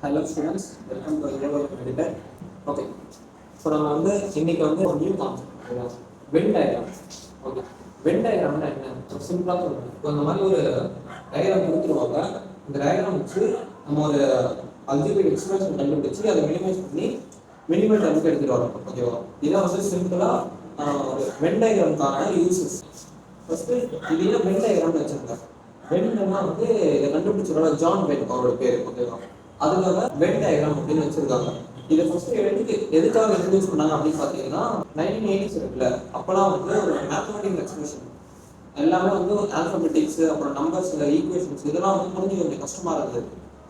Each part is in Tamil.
Hello students, welcome to Global Medical. Okay, so நம்ம வந்து இன்னைக்கு வந்து ஒரு new concept Venn diagram. Okay, Venn டயக்ராம்னா என்ன? சிம்பிளாக சொல்றேன். இப்போ இந்த மாதிரி ஒரு டயக்ராம் கொடுத்துருவாங்க. இந்த டயக்ராம் வச்சு நம்ம ஒரு அல்ஜிபிரிக் எக்ஸ்பிரஷன் கண்டுபிடிச்சு அதை மினிமைஸ் பண்ணி மினிமல் டைமுக்கு எடுத்துட்டு வரோம். ஓகேவா? இதான் வந்து சிம்பிளா ஒரு வென் டயக்ராம்க்கான யூசஸ். ஃபர்ஸ்ட் இது என்ன வென் டயக்ராம்னு வச்சிருக்காங்க. வென்னா வந்து இதை கண்டுபிடிச்சோட ஜான் வென் அவரோட பேர். ஓகேவா? அதுக்காக வென் டயக்ராம் அப்படின்னு வச்சிருக்காங்க. இதை ஃபர்ஸ்ட் எதுக்காக இன்ட்ரடியூஸ் பண்ணாங்க அப்படின்னு பார்த்தீங்கன்னா 1980s இருக்குல்ல, அப்பெல்லாம் வந்து ஒரு மேத்தமெட்டிக்கல் எக்ஸ்பிரஷன் எல்லாமே வந்து ஆல்பபெட்டிக்ஸ், அப்புறம் நம்பர்ஸ், ஈக்குவேஷன்ஸ் இதெல்லாம் வந்து புரிஞ்சு கொஞ்சம் கஷ்டமா இருந்தது.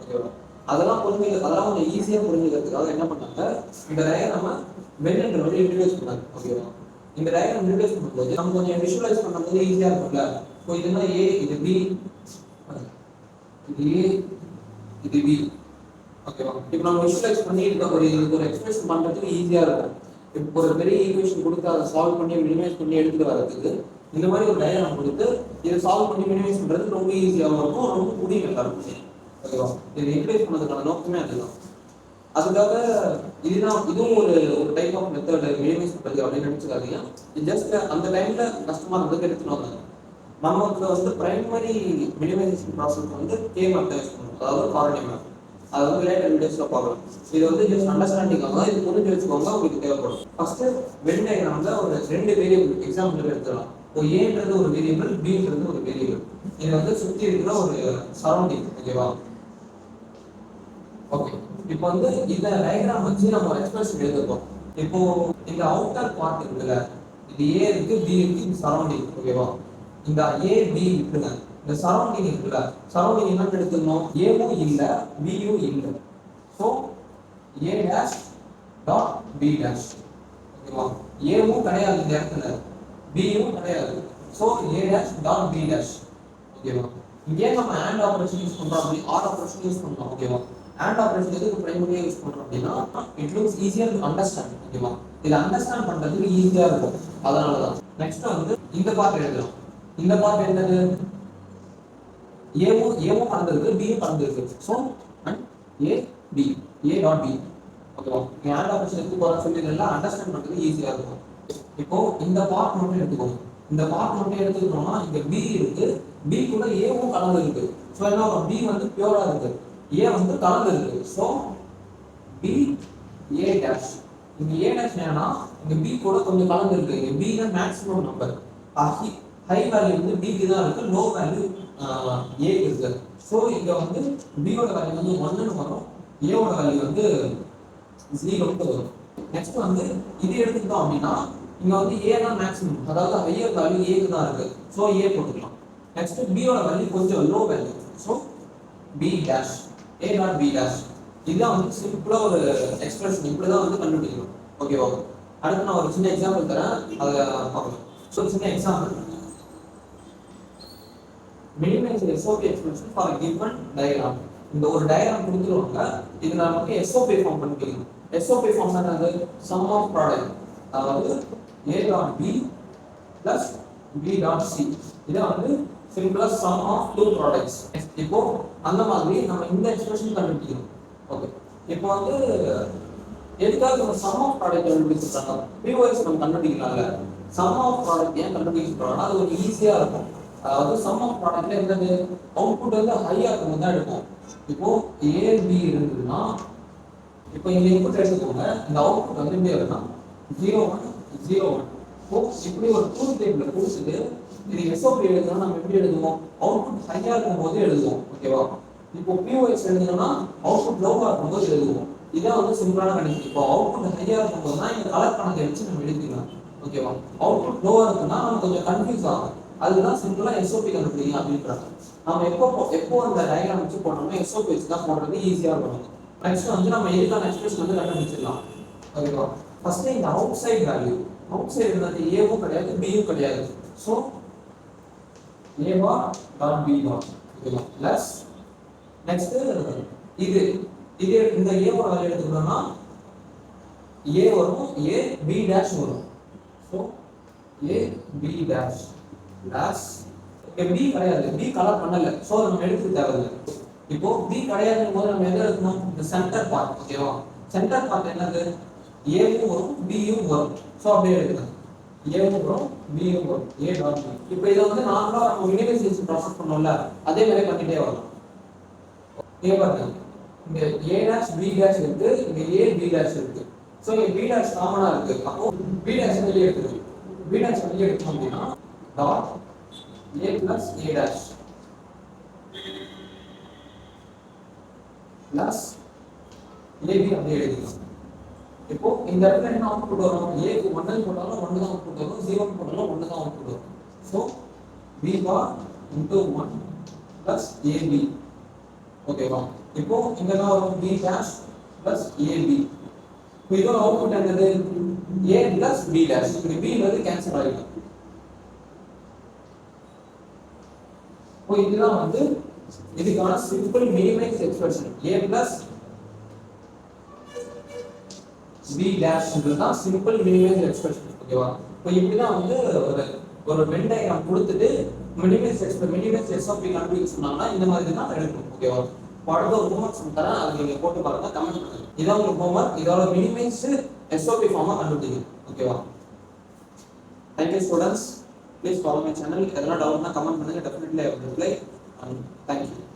ஓகேவா? அதெல்லாம் கொஞ்சம் ஈஸியாக புரிஞ்சுக்கிறதுக்காக என்ன பண்ணாங்க, இந்த டயக்ராம வென் என்ற வந்து இன்ட்ரடியூஸ் பண்ணாங்க. ஓகேவா? இந்த டயக்ராம் இன்ட்ரடியூஸ் பண்ணும்போது நம்ம கொஞ்சம் விஷுவலைஸ் பண்ணும்போது ஈஸியாக இருக்கும்ல. இப்போ இதுனா ஏ, இது பி, இது ஏ, இது பி. ஓகேவா? இப்போ நம்ம விஷுவலைஸ் பண்ணி ஒரு எக்ஸ்பிரஷன் பண்றதுக்கு ஈஸியா இருக்கும். இப்போ ஒரு பெரிய ஈக்குவேஷன் கொடுத்து அதை சால்வ் பண்ணி மினிமைஸ் பண்ணி எடுத்துட்டு வரதுக்கு இந்த மாதிரி ஒரு டயக்ராம் கொடுத்து இதை சால்வ் பண்ணி மினிமைஸ் பண்றது ரொம்ப ஈஸியாகவும் இருக்கும், ரொம்ப புரியும் எல்லாருக்கும். ஓகேவா? இதை இன்ட்ரடியூஸ் பண்ணதுக்கான நோக்கமே அதுதான். அதுக்காக இதுவும் ஒரு டைப் ஆஃப் மெத்தட் மினிமைஸ் பண்றது அப்படின்னு நினைச்சுக்காதீங்க. ஜஸ்ட் அந்த டைம்ல கஷ்டமா இருந்ததுக்கு எடுத்துட்டு வந்தாங்க. நமக்கு வந்து பிரைமரி மினிமைசேஷன் ப்ராசஸ் வந்து கே மேப் யூஸ் பண்ணணும், அதாவது கார்டி மேப். அது வந்து லேட்டர் வீடியோஸ்ல பார்க்கலாம். இது வந்து ஜஸ்ட் அண்டர்ஸ்டாண்டிங்காக இது புரிஞ்சு வச்சுக்கோங்க, உங்களுக்கு தேவைப்படும். ஃபர்ஸ்ட் வென் டயக்ராம்ல ஒரு ரெண்டு வேரியபிள் எக்ஸாம்பிள் எடுத்துக்கலாம். இப்போ ஏன்றது ஒரு வேரியபிள், பின்றது ஒரு வேரியபிள். இது வந்து சுற்றி இருக்கிற ஒரு சரௌண்டிங். ஓகேவா? ஓகே, இப்போ வந்து இந்த டயக்ராம் வச்சு நம்ம ஒரு எக்ஸ்பிரஷன் எழுதுறோம். இப்போ இந்த அவுட்டர் பார்ட் இருக்குல்ல, இது ஏ இருக்கு, பி இருக்கு, இந்த சரௌண்டிங். ஓகேவா? இந்த ஏ பி இருக்குங்க, இந்த சரௌண்டிங் இருக்குல்ல, சரௌண்டிங் என்ன எடுத்துக்கணும், ஏவும் இல்ல பியும் இல்ல. So A dash dot B dash. ஓகேவா? ஏவும் கிடையாது இந்த இடத்துல, பியும் கிடையாது. So A dash dot B dash. ஓகேவா? இங்கே நம்ம ஆண்ட் ஆபரேஷன் யூஸ் பண்றோம், அப்படி ஆர் ஆபரேஷன் யூஸ் பண்றோம். ஓகேவா? ஆண்ட் ஆபரேஷன் எதுக்கு பிரைமரியா யூஸ் பண்றோம் அப்படின்னா it looks easier to understand. ஓகேவா? இதை அண்டர்ஸ்டாண்ட் பண்றதுக்கு ஈஸியா இருக்கும், அதனாலதான். நெக்ஸ்ட் வந்து இந்த பார்ட் எழுதலாம். இந்த பார்ட் என்னது, ஏவும் கலந்துருக்கு, பியும் கலந்துருக்கு. So A B, A dot B. ஓகேவா? ஆண்ட் ஆபரேஷன் எடுத்து போற சொல்லிடலாம், அண்டர்ஸ்டாண்ட் பண்றது ஈஸியா இருக்கும். இப்போ இந்த பார்ட் மட்டும் எடுத்துக்கோங்க. இந்த பார்ட் மட்டும் எடுத்துக்கிட்டோம்னா இங்க பி இருக்கு, பி கூட ஏவும் கலந்து இருக்கு. ஸோ என்ன வரும், பி வந்து பியூரா இருக்கு, ஏ வந்து கலந்து இருக்கு. So B A dash. இங்க ஏ டேஷ் ஏன்னா இங்க பி கூட கொஞ்சம் கலந்து இருக்கு. இங்க பி தான் மேக்ஸிமம் நம்பர். ஹை வேல்யூ வந்து பிக்கு தான் இருக்கு, லோ வேல்யூ ஏக்கு இருக்கு. ஸோ இங்க வந்து பியோட வேல்யூ வந்து 1ன்னு வரும், ஏவோட வேல்யூ வந்து 0க்கு வரும். நெக்ஸ்ட் வந்து இது எடுத்துக்கிட்டோம் அப்படின்னா இங்க வந்து ஏ தான் மேக்ஸிமம், அதாவது ஹையர் வேல்யூ ஏக்கு தான் இருக்கு. ஸோ ஏ போட்டுக்கலாம். நெக்ஸ்ட் பியோட வேல்யூ கொஞ்சம் low value. So B dash, A dot B dash. இதுதான் வந்து சிம்பிளா ஒரு எக்ஸ்பிரஷன், இப்படிதான் வந்து கண்டுபிடிக்கணும். ஓகேவா? அடுத்து நான் ஒரு சின்ன எக்ஸாம்பிள் தரேன், அதை பார்க்கலாம். ஸோ சின்ன example, minimize SOP expression for a given diagram. இந்த ஒரு டயகிராம் கொடுத்துருவாங்க, இது நமக்கு SOP ஃபார்ம் பண்ணிக்கலாம். SOP ஃபார்ம் என்னது, sum of product, அதாவது a dot b plus b dot c. இது வந்து சிம்பிளா sum of two products. இப்போ அந்த மாதிரி நம்ம இந்த எக்ஸ்பிரஷன் கண்டுபிடிக்கணும். ஓகே, இப்போ வந்து எதுக்காக நம்ம sum of product கண்டுபிடிச்சிருக்காங்க, POS நம்ம கண்டுபிடிக்கலாம்ல. sum of product ஏன் கண்டுபிடிச்சிருக்காங்கன்னா அது ஒரு ஈஸியா இருக்கும். அதாவது சம் ஆஃப் ப்ராடக்ட்ல என்னது, அவுட்புட் வந்து ஹையா இருக்கும் தான் எடுக்கும். இப்போ ஏ பி இருந்ததுன்னா, இப்போ இங்க இன்புட் எடுத்துக்கோங்க, இந்த அவுட்புட் வந்து எப்படி வரும்னா 0 1 0 1. இப்போ இப்படி ஒரு ட்ரூத் டேபிள் கொடுத்துட்டு இது எஸ்ஓபி எழுதுனா நம்ம எப்படி எழுதுவோம், அவுட்புட் ஹையா இருக்கும் போது எழுதுவோம். ஓகேவா? இப்போ பிஓஎஸ் எழுதுனா அவுட்புட் லோவா இருக்கும் போது எழுதுவோம். இதான் வந்து சிம்பிளான கணக்கு. இப்போ அவுட்புட் ஹையா இருக்கும் போது தான் இந்த கலர் கணக்கை வச்சு நம்ம எழுதிக்கலாம். ஓகேவா? அவுட்புட் லோவா இருக்குன்னா நம்ம கொஞ்சம் கன்ஃபியூஸ் ஆகும். அதுதான் சிம்பிளா எஸ்ஓபி கண்டுபிடிங்க அப்படின்றாங்க. நம்ம எப்போ அந்த டயக்ராம் வச்சு போனோம்னா எஸ்ஓபி வச்சு தான் போடுறது ஈஸியா இருக்கும். நெக்ஸ்ட் வந்து நம்ம எதுக்கான எக்ஸ்பிரஷன் வந்து கண்டுபிடிச்சிடலாம். ஓகேவா? ஃபர்ஸ்ட் இந்த outside value, outside இருந்தது ஏவும் கிடையாது பியும் கிடையாது. ஸோ ஏவா டாட் பி டாட். ஓகேவா? பிளஸ் நெக்ஸ்ட் இது இந்த ஏவோட வேல்யூ எடுத்துக்கிட்டோம்னா ஏ வரும், ஏ பி டேஷ் வரும். So A B dash plus B கிடையாது, பி கலர் பண்ணல, ஸோ நம்ம எடுத்து தேவையில்லை. இப்போ பி கிடையாதுன்னு போது நம்ம எதை எடுக்கணும்? இந்த சென்டர் பார்ட். ஓகேவா? சென்டர் பார்ட் என்னது? ஏவும் வரும் பியும் வரும். ஸோ அப்படியே எடுக்கலாம். ஏவும் வரும் பியும் வரும். A dot B. இப்போ இதை வந்து நார்மலாக நம்ம மினிமைசேஷன் ப்ராசஸ் பண்ணோம்ல, அதே மாதிரி பண்ணிட்டே வரலாம். இங்க பாருங்க, இங்க ஏ டாஷ் பி டாஷ் இருக்கு, இங்க ஏ பி டாஷ் இருக்கு. ஸோ இங்க பி டாஷ் காமனா இருக்கு. அப்போ பி டாஷ் வெளியே எடுத்துருக்கு. பி டாஷ் வெளியே எடுத்தோம் அப்படின்னா dot A plus A dash plus AB அப்படியே எழுதிக்கலாம். இப்போ இந்த இடத்துல என்ன அவுட்புட் வரும்? ஏக்கு 1 போட்டாலும் 1 தான் அவுட்புட் வரும், 0 போட்டாலும் 1 தான் அவுட்புட் வரும். So b bar into 1 plus AB. ஓகேவா? இப்போ இங்க தான் வரும் b டாஷ் பிளஸ் ஏபி. இப்போ இதோட அவுட்புட் என்னது? a plus b dash. இப்படி b வந்து கேன்சல் ஆகிடும். இப்போ இதுதான் வந்து இதுக்கான simple minimize expression. a plus b dash இதுதான் சிம்பிள் மினிமைஸ் எக்ஸ்பிரஷன். ஓகேவா? இப்போ இப்படிதான் வந்து ஒரு வென் டயக்ராம் கொடுத்துட்டு மினிமைஸ் SOP கண்டுபிடிக்க சொன்னாங்கன்னா இந்த மாதிரி தான் எடுக்கணும். ஓகேவா? அடுத்த ஒரு ஹோம்வொர்க் தரேன், அது நீங்க போட்டு பாருங்க, கமெண்ட் பண்ணுங்க. இதான் ஒரு ஹோம்வொர்க். இதோட மினிமைஸ் SOP ஃபார்மா கண்டுபிடிங்க. ஓகேவா? Thank you students. Please follow my channel. எதனா டவுட்னா கமெண்ட் பண்ணுங்க. Definitely I will reply. And thank you.